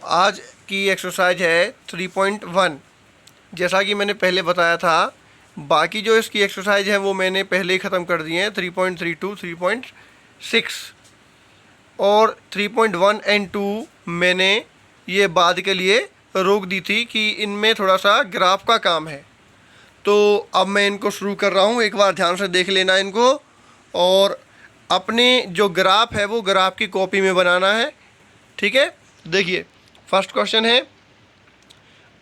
आज की एक्सरसाइज है 3.1। जैसा कि मैंने पहले बताया था, बाकी जो इसकी एक्सरसाइज है वो मैंने पहले ही ख़त्म कर दिए हैं। 3.32, 3.6 और 3.1 एंड 2 मैंने ये बाद के लिए रोक दी थी कि इनमें थोड़ा सा ग्राफ का काम है। तो अब मैं इनको शुरू कर रहा हूँ, एक बार ध्यान से देख लेना इनको। और अपने जो ग्राफ है वो ग्राफ की कॉपी में बनाना है, ठीक है। देखिए, फर्स्ट क्वेश्चन है,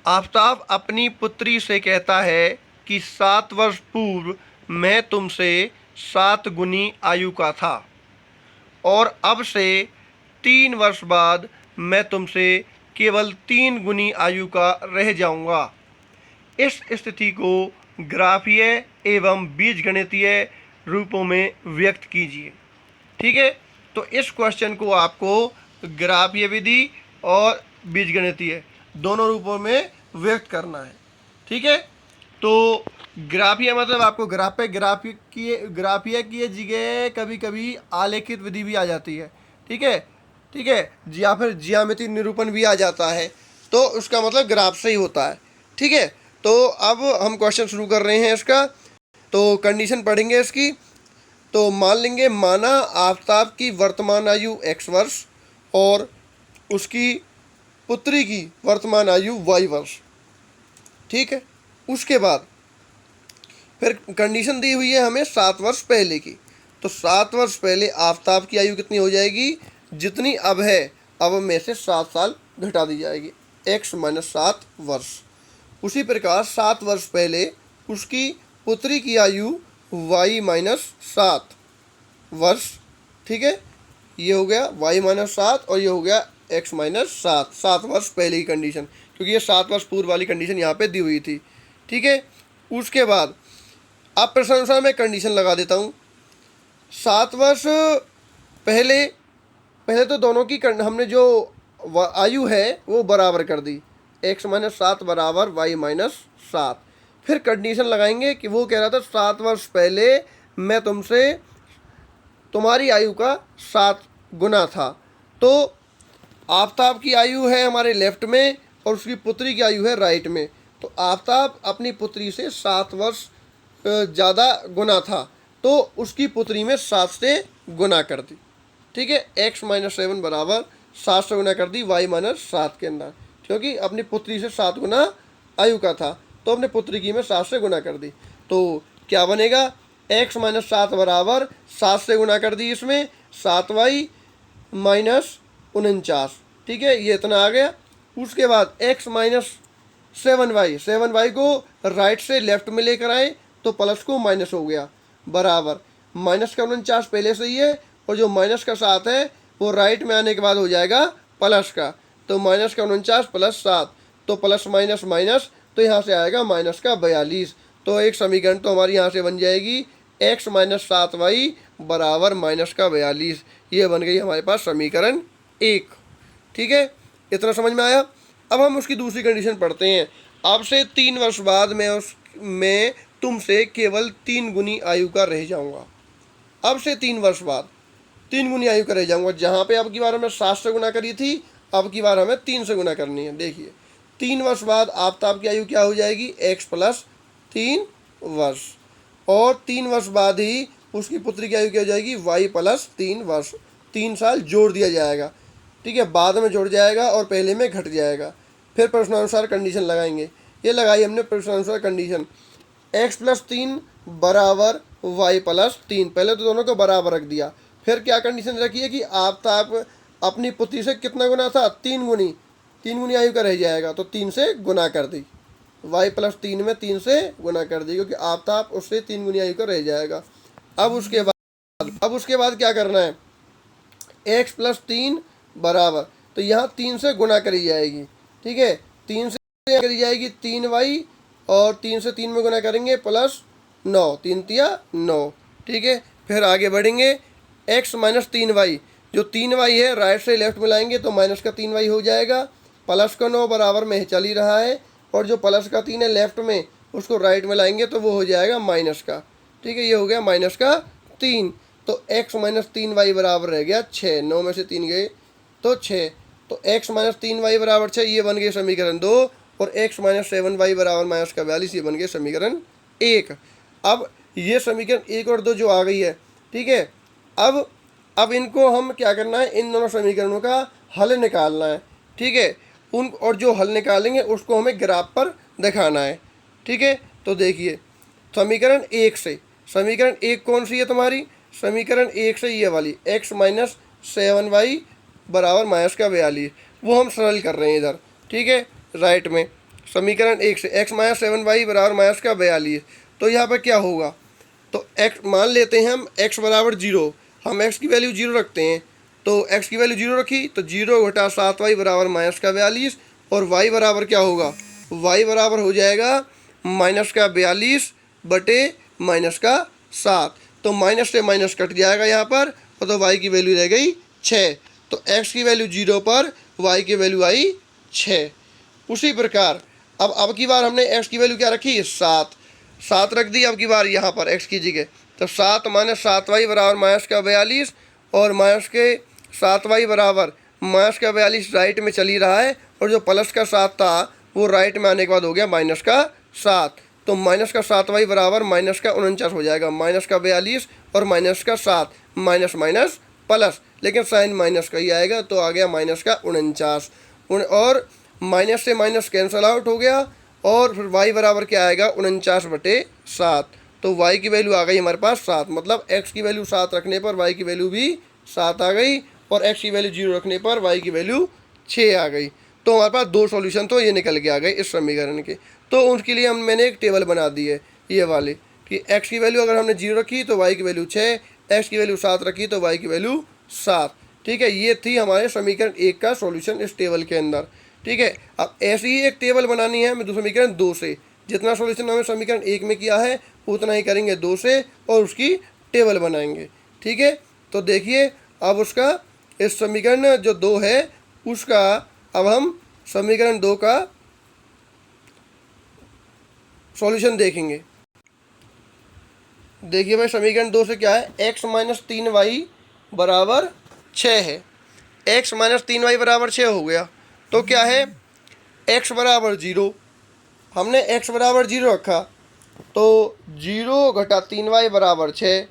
आफताब अपनी पुत्री से कहता है कि 7 वर्ष पूर्व मैं तुमसे 7 गुनी आयु का था और अब से 3 वर्ष बाद मैं तुमसे केवल 3 गुनी आयु का रह जाऊंगा। इस स्थिति को ग्राफीय एवं बीजगणितीय रूपों में व्यक्त कीजिए। ठीक है, तो इस क्वेश्चन को आपको ग्राफीय विधि और बीजगणितीय दोनों रूपों में व्यक्त करना है। ठीक है, तो ग्राफीय मतलब आपको ग्राफीय की जगह कभी कभी आलेखित विधि भी आ जाती है। ठीक है, ठीक है, या फिर ज्यामिति निरूपण भी आ जाता है, तो उसका मतलब ग्राफ से ही होता है। ठीक है, तो अब हम क्वेश्चन शुरू कर रहे हैं इसका। तो कंडीशन पढ़ेंगे इसकी। तो मान लेंगे, माना आफताब की वर्तमान आयु x वर्ष और उसकी पुत्री की वर्तमान आयु y वर्ष। ठीक है, उसके बाद फिर कंडीशन दी हुई है हमें 7 वर्ष पहले की। तो 7 वर्ष पहले आफताब की आयु कितनी हो जाएगी, जितनी अब है, अब में से 7 साल घटा दी जाएगी, x - 7 वर्ष। उसी प्रकार 7 वर्ष पहले उसकी पुत्री की आयु y - 7 वर्ष। ठीक है, ये हो गया y - 7 और ये हो गया x - 7, 7 वर्ष पहले की कंडीशन, क्योंकि ये 7 वर्ष पूर्व वाली कंडीशन यहाँ पे दी हुई थी। ठीक है, उसके बाद अब प्रश्नानुसार मैं कंडीशन लगा देता हूँ। 7 वर्ष पहले पहले तो दोनों की हमने जो आयु है वो बराबर कर दी, x - 7 बराबर y - 7। फिर कंडीशन लगाएंगे कि वो कह रहा था 7 वर्ष पहले मैं तुमसे तुम्हारी आयु का 7 गुना था। तो आफताब की आयु है हमारे लेफ्ट में और उसकी पुत्री की आयु है राइट में। तो आफताब अपनी पुत्री से 7 वर्ष ज़्यादा गुना था, तो उसकी पुत्री में 7 से गुना कर दी। ठीक है, x - 7 बराबर 7 से गुना कर दी y - 7 के अंदर, क्योंकि अपनी पुत्री से 7 गुना आयु का था, तो अपने पुत्री की में 7 से गुना कर दी। तो क्या बनेगा, x - 7 बराबर 7 से गुना कर दी इसमें 7y - 49। ठीक है, ये इतना आ गया। उसके बाद x - 7y को राइट से लेफ्ट में लेकर आए तो प्लस को माइनस हो गया, बराबर माइनस का 49 पहले से ही है और जो माइनस का 7 है वो राइट में आने के बाद हो जाएगा प्लस का। तो माइनस का 49 + 7, तो प्लस माइनस माइनस, तो यहाँ से आएगा माइनस का 42। तो एक समीकरण तो हमारी यहाँ से बन जाएगी x - 7y बराबर माइनस का 42। ये बन गई हमारे पास समीकरण 1। ठीक है, इतना समझ में आया। अब हम उसकी दूसरी कंडीशन पढ़ते हैं। अब से 3 वर्ष बाद मैं तुमसे केवल 3 गुनी आयु का रह जाऊंगा। अब से 3 वर्ष बाद 3 गुनी आयु का रह जाऊंगा। जहाँ पे अब की बार हमें 7 से गुना करी थी, अब की बार हमें 3 से गुना करनी है। देखिए, 3 वर्ष बाद आफताब की आयु क्या हो जाएगी, x + 3 वर्ष, और 3 वर्ष बाद ही उसकी पुत्री की आयु क्या हो जाएगी, y + 3 वर्ष। 3 साल जोड़ दिया जाएगा। ठीक है, बाद में जुड़ जाएगा और पहले में घट जाएगा। फिर प्रश्नानुसार कंडीशन लगाएंगे। ये लगाई हमने प्रश्नानुसार कंडीशन, x + 3 बराबर y + 3। पहले तो दोनों को बराबर रख दिया। फिर क्या कंडीशन रखी है कि आफताब अपनी पुत्री से कितना गुना था, 3 गुनी। 3 गुनी आयु का रह जाएगा, तो 3 से गुना कर दी, y + 3 में 3 से गुना कर दी, क्योंकि आफताब उससे 3 गुनी आयु का रह जाएगा। अब उसके बाद क्या करना है, x + 3 बराबर, तो यहाँ 3 से गुना करी जाएगी। ठीक है, 3 से करी जाएगी 3y, और 3 से 3 में गुना करेंगे +9, 3 तिया 9। ठीक है, फिर आगे बढ़ेंगे, x - 3y, जो 3y है राइट से लेफ्ट में लाएंगे तो माइनस का 3y हो जाएगा, प्लस का 9 बराबर में चल ही रहा है, और जो प्लस का 3 है लेफ्ट में उसको राइट में लाएंगे तो वो हो जाएगा माइनस का। ठीक है, ये हो गया माइनस का 3। तो x - 3y बराबर रह गया 6, 9 में से 3 गए तो 6। तो x माइनस 3y बराबर 6 ये बन गए समीकरण 2, और x माइनस 7y बराबर माइनस का 42 ये बन गए समीकरण 1। अब ये समीकरण 1 और 2 जो आ गई है, ठीक है। अब इनको हम क्या करना है, इन दोनों समीकरणों का हल निकालना है, ठीक है। और जो हल निकालेंगे उसको हमें ग्राफ पर दिखाना है, ठीक है। तो देखिए समीकरण 1 से, समीकरण 1 कौन सी है तुम्हारी, समीकरण 1 से ये वाली x माइनस 7y बराबर माइनस का 42, वो हम सरल कर रहे हैं इधर, ठीक है, राइट में। समीकरण 1 से x माइनस 7y बराबर माइनस का 42, तो यहाँ पर क्या होगा, तो x मान लेते हैं हम x बराबर 0, हम x की वैल्यू 0 रखते हैं, तो x की वैल्यू 0 रखी तो 0 घटा 7y बराबर माइनस का 42, और y बराबर क्या होगा, y बराबर हो जाएगा माइनस का 42 बटे माइनस का 7, तो माइनस से माइनस कट जाएगा यहाँ पर, और तो y की वैल्यू रह गई 6, तो x की वैल्यू 0 पर y की वैल्यू आई 6। उसी प्रकार अब की बार हमने x की वैल्यू क्या रखी, 7 रख दी अब की बार यहाँ पर x की जगह, तो 7 माइनस 7y बराबर माइनस का 42, और माइनस के 7y बराबर माइनस का 42 राइट में चल ही रहा है, और जो प्लस का 7 था वो राइट में आने के बाद हो गया माइनस का 7, तो माइनस का 7y बराबर माइनस का 49 हो जाएगा, माइनस का 42 और माइनस का 7, माइनस माइनस प्लस, लेकिन साइन माइनस का ही आएगा, तो आ गया माइनस का 49, और माइनस से माइनस कैंसिल आउट हो गया, और फिर y बराबर क्या आएगा 49 बटे 7, तो y की वैल्यू आ गई हमारे पास 7, मतलब x की वैल्यू 7 रखने पर y की वैल्यू भी 7 आ गई, और x की वैल्यू 0 रखने पर y की वैल्यू 6 आ गई। तो हमारे पास दो सॉल्यूशन तो ये निकल के आ गए इस समीकरण के। तो उसके लिए मैंने एक टेबल बना दी है ये वाली, कि x की वैल्यू अगर हमने 0 रखी तो y की वैल्यू 6, x की वैल्यू 7 रखी तो y की वैल्यू 7, ठीक है। ये थी हमारे समीकरण 1 का सॉल्यूशन इस टेबल के अंदर, ठीक है। अब ऐसी ही एक टेबल बनानी है हमें समीकरण 2 से, जितना सॉल्यूशन हमने समीकरण 1 में किया है उतना ही करेंगे 2 से, और उसकी टेबल बनाएंगे, ठीक है। तो देखिए अब उसका इस समीकरण जो 2 है उसका अब हम समीकरण 2 का सॉल्यूशन देखेंगे। देखिए भाई समीकरण 2 से क्या है, x माइनस 3y बराबर 6 है, x माइनस 3y बराबर 6 हो गया, तो क्या है x बराबर 0, हमने x बराबर 0 रखा, तो 0 घटा 3y बराबर 6,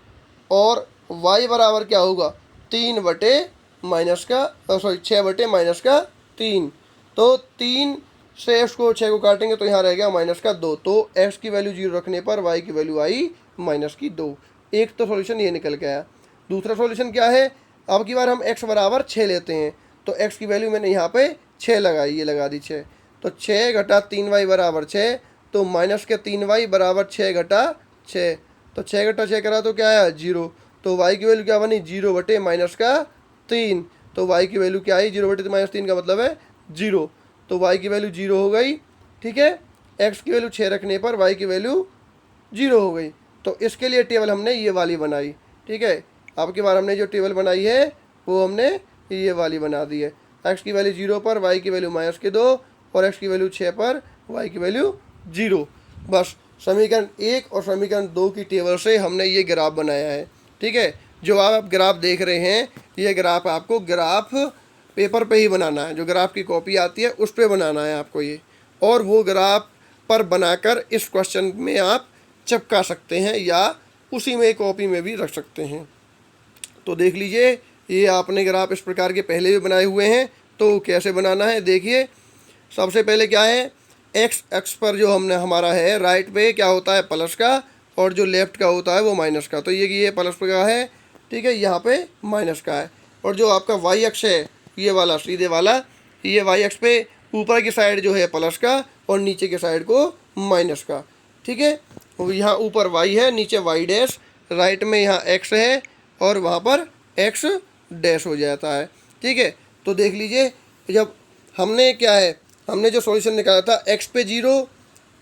और y बराबर क्या होगा 3 बटे माइनस का सॉरी 6 बटे माइनस का 3, तो 3 से इसको 6 को काटेंगे तो यहाँ रह गया माइनस का 2, तो x की वैल्यू 0 रखने पर y की वैल्यू आई माइनस की 2। एक तो सॉल्यूशन ये निकल के आया। दूसरा सॉल्यूशन क्या है, अब की बार हम x बराबर 6 लेते हैं, तो x की वैल्यू मैंने यहाँ पे 6 लगाई, ये लगा दी 6, तो 6 घटा 3y बराबर 6, तो माइनस के 3y बराबर 6 घटा 6, तो 6 घटा 6 करा तो क्या आया 0, तो y की वैल्यू क्या बनी 0 बटे माइनस का 3, तो y की वैल्यू क्या आई 0 बटे माइनस 3 का मतलब है 0, तो y की वैल्यू 0 हो गई, ठीक है। x की वैल्यू 6 रखने पर y की वैल्यू 0 हो गई, तो इसके लिए टेबल हमने ये वाली बनाई, ठीक है। अब की बार हमने जो टेबल बनाई है वो हमने ये वाली बना दी है, x की वैल्यू 0 पर y की वैल्यू माइनस के 2, और x की वैल्यू 6 पर y की वैल्यू 0। बस समीकरण 1 और समीकरण 2 की टेबल से हमने ये ग्राफ बनाया है, ठीक है। जो आप ग्राफ देख रहे हैं ये ग्राफ आपको ग्राफ पेपर पे ही बनाना है, जो ग्राफ की कॉपी आती है उस पर बनाना है आपको ये, और वो ग्राफ पर बनाकर इस क्वेश्चन में आप चिपका सकते हैं या उसी में कॉपी में भी रख सकते हैं। तो देख लीजिए ये आपने ग्राफ इस प्रकार के पहले भी बनाए हुए हैं, तो कैसे बनाना है देखिए। सबसे पहले क्या है, एक्स एक्स पर जो हमने हमारा है राइट पे क्या होता है प्लस का, और जो लेफ्ट का होता है वो माइनस का, तो ये प्लस का है, ठीक है, यहाँ पे माइनस का है। और जो आपका वाई अक्ष है ये वाला सीधे वाला, ये वाई अक्ष पे ऊपर की साइड जो है प्लस का और नीचे की साइड को माइनस का, ठीक है। यहाँ ऊपर वाई है, नीचे वाई डैश, राइट में यहाँ एक्स है और वहाँ पर एक्स डैश हो जाता है, ठीक है। तो देख लीजिए जब हमने क्या है, हमने जो सॉल्यूशन निकाला था x पे 0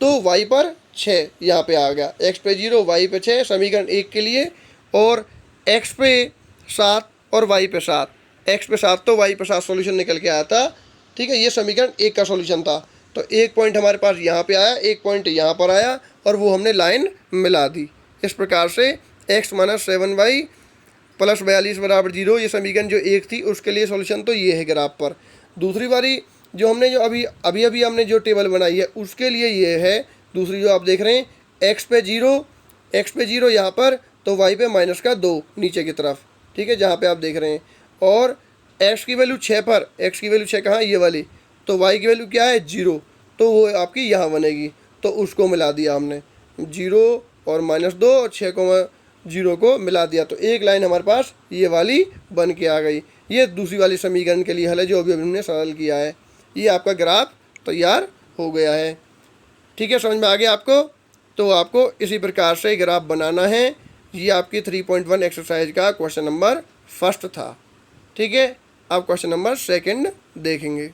तो y पर 6 यहाँ पे आ गया, x पे 0 y पे 6 समीकरण 1 के लिए, और x पे 7 और y पे 7, x पे 7 तो y पे 7 सॉल्यूशन निकल के आया था, ठीक है। ये समीकरण 1 का सॉल्यूशन था। तो एक पॉइंट हमारे पास यहाँ पे आया, एक पॉइंट यहाँ पर आया, और वो हमने लाइन मिला दी। इस प्रकार से x माइनस 7y प्लस 42 बराबर 0 ये समीकरण जो 1 थी उसके लिए सॉल्यूशन तो ये है ग्राफ पर। दूसरी वाली जो हमने जो अभी अभी हमने जो टेबल बनाई है उसके लिए ये है, दूसरी जो आप देख रहे हैं एक्स पे जीरो यहाँ पर, तो वाई पे माइनस का 2 नीचे की तरफ, ठीक है, जहाँ पे आप देख रहे हैं। और एक्स की वैल्यू 6 पर, एक्स की वैल्यू 6 कहाँ, ये वाली, तो वाई की वैल्यू क्या है 0, तो वो आपकी यहाँ बनेगी, तो उसको मिला दिया हमने, 0 और -2 और 6 को 0 को मिला दिया, तो एक लाइन हमारे पास ये वाली बन के आ गई। ये दूसरी वाली समीकरण के लिए हल है जो अभी हमने सरल किया है। ये आपका ग्राफ तैयार हो गया है। ठीक है, समझ में आ गया आपको? तो आपको इसी प्रकार से ग्राफ बनाना है। ये आपकी 3.1 एक्सरसाइज का क्वेश्चन नंबर फर्स्ट था। ठीक है, अब क्वेश्चन नंबर सेकंड देखेंगे।